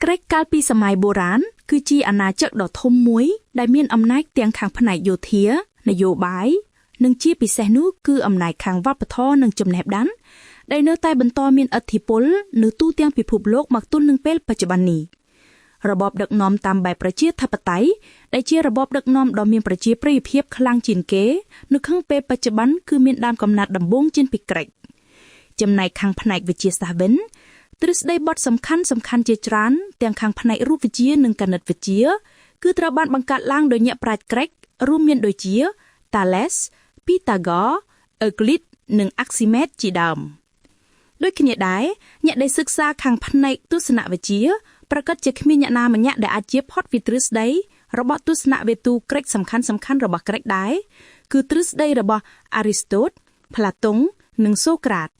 ក្រិកកាលពីសម័យបុរាណគឺជាអាណាចក្រដ៏ធំមួយដែលមានអំណាចទាំងខាងផ្នែកយោធានយោបាយនិងជាពិសេសនោះគឺអំណាចខាងវប្បធម៌និងចំណេះដឹងដែលនៅតែបន្តមានឥទ្ធិពលនៅទូទាំងពិភពលោកមកទល់នឹងពេលបច្ចុប្បន្ននេះរបបដឹកនាំតាមបែបប្រជាធិបតេយ្យដែលជារបបដឹកនាំដ៏មានប្រជាប្រិយភាពខ្លាំងជាងគេនៅក្នុងពេលបច្ចុប្បន្នគឺមានដើមកំណត់ដំបូងចេញពីក្រិកចំណែកខាងផ្នែកវិទ្យាសាស្ត្រវិញទ្រឹស្ដីបទសំខាន់ជាច្រើនទាំងខាងផ្នែករូបវិទ្យានិងគណិតវិទ្យាគឺត្រូវបានបង្កើតឡើងដោយអ្នកប្រាជ្ញក្រិករួមមានដូចជា Thales, Pythagore, Euclid និង Archimedes ជាដើមដូចគ្នាដែរអ្នកដែលសិក្សាខាងផ្នែកទស្សនវិជ្ជាប្រកាសជាគ្មានអ្នកណាម្នាក់ដែលអាចជៀសផុតពីទ្រឹស្ដីរបស់ទស្សនវិទូក្រិកសំខាន់របស់ក្រិកដែរគឺទ្រឹស្ដីរបស់ Aristotle, Plato និង Socrates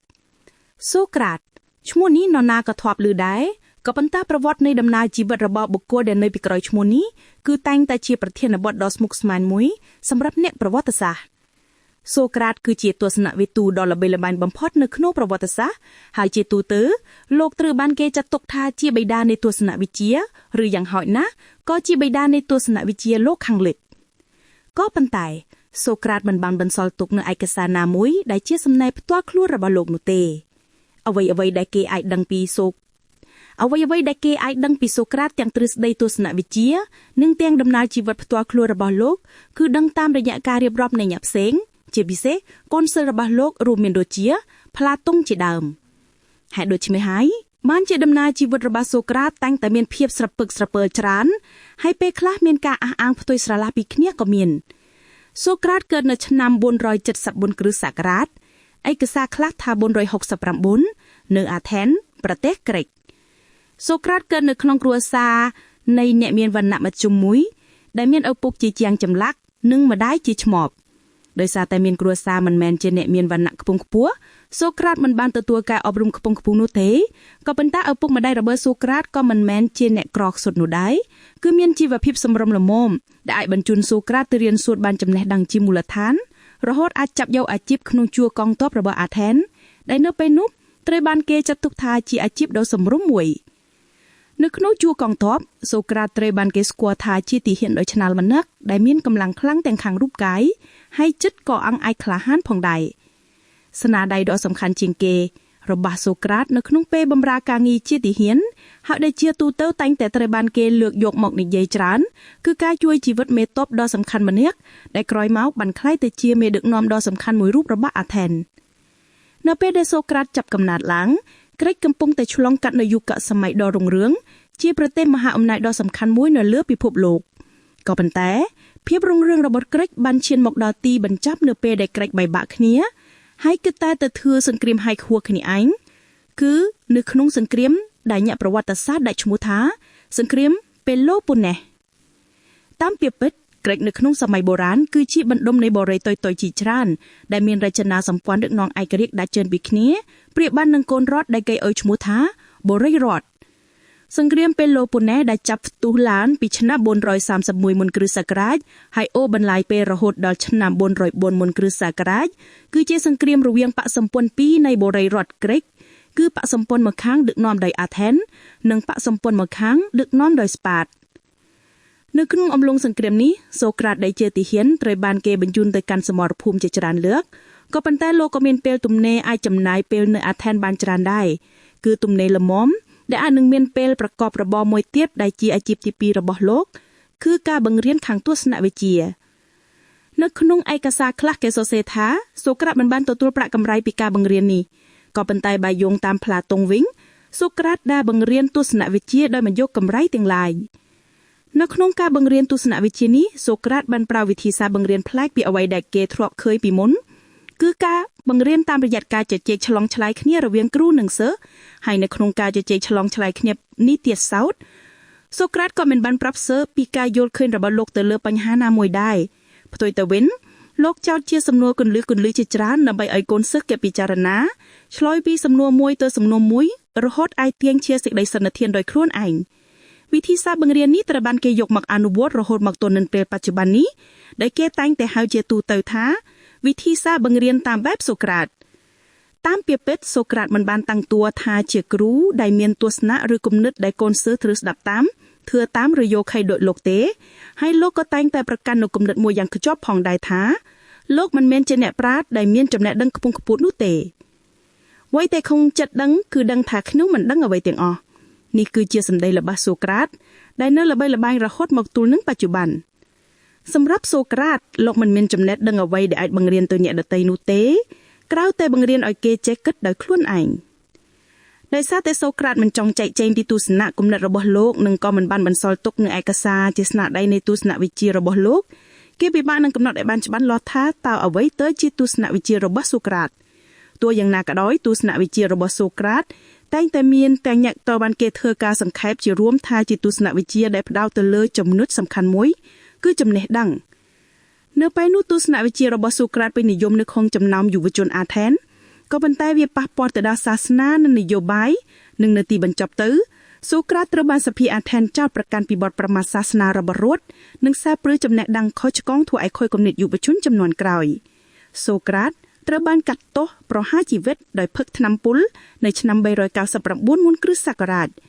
ឈ្មោះនេះនរណាក៏ធ្លាប់ឮដែរក៏ប៉ុន្តែប្រវត្តិនៃដំណើរជីវិតរបស់បុគ្គលដែលនៅពីក្រោយឈ្មោះនេះគឺតែងតែជាប្រធានបទដ៏ស្មុគស្មាញមួយសម្រាប់អ្នកប្រវត្តិសាស្ត្រសូក្រាតគឺជាទស្សនវិទូដ៏ល្បីល្បាញបំផុតនៅក្នុងប្រវត្តិសាស្ត្រហើយជាទូទៅលោកត្រូវបានគេចាត់ទុកថាជាបិតានៃទស្សនវិជ្ជាឬយ៉ាងហោចណាស់ក៏ជាបិតានៃទស្សនវិជ្ជាលោកខាងលិចក៏ប៉ុន្តែសូក្រាតមិនបានបន្សល់ទុកនូវឯកសារណាមួយដែលជាសំណេរផ្ទាល់ខ្លួនរបស់លោកនោះទេអ្វីដែលគេអាចដឹងពីសូក្រាតទាំងទ្រឹស្ដីទស្សនវិជ្ជានិងទាំងដំណើរជីវិតផ្ទាល់ខ្លួនរបស់លោកគឺដឹងតាមរយៈការរៀបរាប់នៃអ្នកផ្សេងជាពិសេសកូនសិស្សរបស់លោករួមមានដូចជាផ្លាតុងជាដើមហេតុដូច្នេះហើយបានជាដំណើរជីវិតរបស់សូក្រាតតែងតែមានភាពស្រពឹកស្រពើច្រើនហើយពេលខ្លះមានការអះអាងផ្ទុយស្រឡះពីគ្នាក៏មានសូក្រាតកើតនៅឆ្នាំ474គ្រិស្តសករាជឯកសារខ្លះថា469នៅអាថែនប្រទេសក្រិកសូក្រាតកើតនៅក្នុងគ្រួសារនៃអ្នកមានវណ្ណៈមធ្យមមួយដែលមានឪពុកជាជាងចម្លាក់និងម្ដាយជាឆ្មបដោយសារតែមានគ្រួសារមិនមែនជាអ្នកមានវណ្ណៈខ្ពង់ខ្ពស់សូក្រាតមិនបានទទួលការអប់រំខ្ពង់ខ្ពស់នោះទេក៏ប៉ុន្តែឪពុកម្ដាយរបស់សូក្រាតក៏មិនមែនជាអ្នកក្រខ្សុតនោះដែរគឺមានជីវភាពសម្រម្យល្មមដែលអាចបញ្ជូនសូក្រាតទៅរៀនសូត្របានចំណេះដឹងជាមូលដ្ឋានរហូតអាចចាប់យកអាជីពក្នុងជួរកងទ័ពរបស់អាថែនដែលនៅពេលនោះត្រូវបានគេចាត់ទុកថាជាអាជីពដ៏សម្រម្យមួយនៅក្នុងជួរកងទ័ពសូក្រាតត្រូវបានគេស្គាល់ថាជាទាហានដ៏ឆ្នើមម្នាក់ដែលមានកម្លាំងខ្លាំងទាំងខាងរូបកាយហើយចិត្តក៏អង់អាចក្លាហានផងដែរស្នាដៃដ៏សំខាន់ជាងគេរបស់សូក្រាតនៅក្នុងពេលបម្រើការងារជាទាហានហើយដែលជាទូទៅតែងតែត្រូវបានគេលើកយកមកនិយាយច្រើនគឺការជួយជីវិតមេទ័ពដ៏សំខាន់ម្នាក់ដែលក្រោយមកបានក្លាយទៅជាមេដឹកនាំដ៏សំខាន់មួយរូបរបស់អាថែននៅពេលដែលសូក្រាតចាប់កំណើតឡើងក្រិកកំពុងតែឆ្លងកាត់នៅយុគសម័យដ៏រុងរឿងជាប្រទេសមហាអំណាចដ៏សំខាន់មួយនៅលើពិភពលោកក៏ប៉ុន្តែភាពរុងរឿងរបស់ក្រិកបានឈានមកដល់ទីបញ្ចប់នៅពេលដែលក្រិកបែកបាក់គ្នាហើយគិតតែទៅធ្វើសង្គ្រាមហាយខួរគ្នាឯងគឺនៅក្នុងសង្គ្រាមដែលអ្នកប្រវត្តិសាស្ត្រដាក់ឈ្មោះថាសង្គ្រាមពេឡូប៉ូណេសតាមពាក្យពិតក្រិកនៅក្នុងសម័យបុរាណគឺជាបណ្ដុំនៃបូរីតុយៗជាច្រើនដែលមានរចនាសម្ព័ន្ធដឹកនាំឯករាជ្យដាច់ជើងពីគ្នាប្រៀបបាននឹងកូនរដ្ឋដែលគេឲ្យឈ្មោះថាបូរីរដ្ឋសង្គ្រាមពេឡូប៉ូណេសដែលចាប់ផ្ទុះឡើងពីឆ្នាំ431មុនគ្រិស្តសករាជហើយអូសបន្លាយពេលរហូតដល់ឆ្នាំ404មុនគ្រិស្តសករាជគឺជាសង្គ្រាមរវាងបក្សសម្ព័ន្ធពីរនៃបូរីរដ្ឋក្រិកគឺបក្សសម្ព័ន្ធម្ខាងដឹកនាំដោយអាថែននិងបក្សសម្ព័ន្ធម្ខាងដឹកនាំដោយស្ប៉ាតនៅក្នុងអំឡុងសង្គ្រាមនេះសូក្រាតដែលជាទាហានត្រូវបានគេបញ្ជូនទៅកាន់សមរភូមិជាច្រើនលើកក៏ប៉ុន្តែលោកក៏មានពេលទំនេរអាចចំណាយពេលនៅអាថែនបានច្រើនដែរគឺទំនេរល្មមដែលអាចនឹងមានពេលប្រកបរបរមួយទៀតដែលជាអាជីពទី2របស់លោកគឺការបង្រៀនខាងទស្សនវិជ្ជានៅក្នុងឯកសារខ្លះគេសរសេរថាសូក្រាតមិនបានទទួលប្រាក់កម្រៃពីការបង្រៀននេះក៏ប៉ុន្តែបើយោងតាមផ្លាតុងវិញសូក្រាតដែលបង្រៀនទស្សនវិជ្ជាដោយមិនយកកម្រៃទាំងឡាយនៅក្នុងការបង្រៀនទស្សនវិជ្ជានេះសូក្រាតបានប្រើវិធីសាស្ត្របង្រៀនប្លែកពីអ្វីដែលគេធ្លាប់ឃើញពីមុនគឺការបង្រៀនតាមរយៈការជជែកឆ្លងឆ្លើយគ្នារវាងគ្រូនិងសិស្សហើយនៅក្នុងការជជែកឆ្លងឆ្លើយគ្នានេះទៀតសោតសូក្រាតក៏មិនបានប្រាប់សិស្សពីការយល់ឃើញរបស់លោកទៅលើបញ្ហាណាមួយដែរផ្ទុយទៅវិញលោកចោទជាសំណួរគន្លឹះជាច្រើនដើម្បីឲ្យកូនសិស្សគេពិចារណាឆ្លើយពីសំណួរមួយទៅសំណួរមួយរហូតអាចទាញជាសេចក្តីសន្និដ្ឋានដោយខ្លួនឯងវិធីសាស្ត្របង្រៀននេះត្រូវបានគេយកមកអនុវត្តរហូតមកទល់នឹងពេលបច្ចុប្បន្ននេះដែលគេតែងតែហៅជាទូទៅថាវិធីសាស្ត្របង្រៀនតាមបែបសូក្រាត តាមពាក្យពេចន៍សូក្រាតមិនបានតាំងតួថាជាគ្រូដែលមានទស្សនៈឬគំនិតដែលកូនសិស្សត្រូវស្ដាប់តាមធ្វើតាមឬយកខៃដូចលោកទេហើយលោកក៏តែងតែប្រកាន់នូវគំនិតមួយយ៉ាងខ្ជាប់ផងដែរថាលោកមិនមែនជាអ្នកប្រាជ្ញដែលមានចំណេះដឹងខ្ពង់ខ្ពស់នោះទេអ្វីតែក្នុងចិត្តដឹងគឺដឹងថាខ្ញុំមិនដឹងអ្វីទាំងអស់នេះគឺជាសម្ដីរបស់សូក្រាតដែលនៅល្បីល្បាញរហូតមកទល់នឹងបច្ចុប្បន្នសម្រាប់សូក្រាតលោកមិនមានចំណេះដឹងអ្វីដែលអាចបង្រៀនទៅអ្នកដទៃនោះទេក្រៅតែបង្រៀនឲ្យគេចេះគិតដោយខ្លួនឯងដោយសារតែសូក្រាតមិនចង់ចែកចែងពីទស្សនៈគំនិតរបស់លោកនិងក៏មិនបានបន្សល់ទុកនៅឯកសារជាស្នាដៃនៃទស្សនវិជ្ជារបស់លោកគេពិបាកនឹងកំណត់ឲ្យបានច្បាស់លាស់ថាតើអ្វីទៅជាទស្សនវិជ្ជារបស់សូក្រាតទោះយ៉ាងណាក៏ដោយទស្សនវិជ្ជារបស់សូក្រាតតែងតែមានទាំងអ្នកតបានគេធ្វើការសង្ខេបជារួមថាជាទស្សនវិជ្ជាដែលផ្ដោតទៅលើចំណុចសំខាន់មួយគឺចំណេះដឹងនៅពេលនោះទស្សនវិជ្ជារបស់សូក្រាតពេញនិយមនៅក្នុងចំណោមយុវជនអាថែនក៏ប៉ុន្តែវាប៉ះពាល់ទៅដល់សាសនានិងនយោបាយនិងនៅទីបញ្ចប់ទៅសូក្រាតត្រូវបានសភាអាថែនចោទប្រកាន់ពីបទប្រមាថសាសនារបស់រដ្ឋនិងសារព្រឺចំណេះដឹងខុសឆ្គងធ្វើឲ្យខូចគំនិតយុវជនចំនួនក្រោយសូក្រាតត្រូវបានកាត់ទោសប្រហារជីវិតដោយផឹកថ្នាំពុលនៅឆ្នាំ399មុនគ្រិស្តសករាជ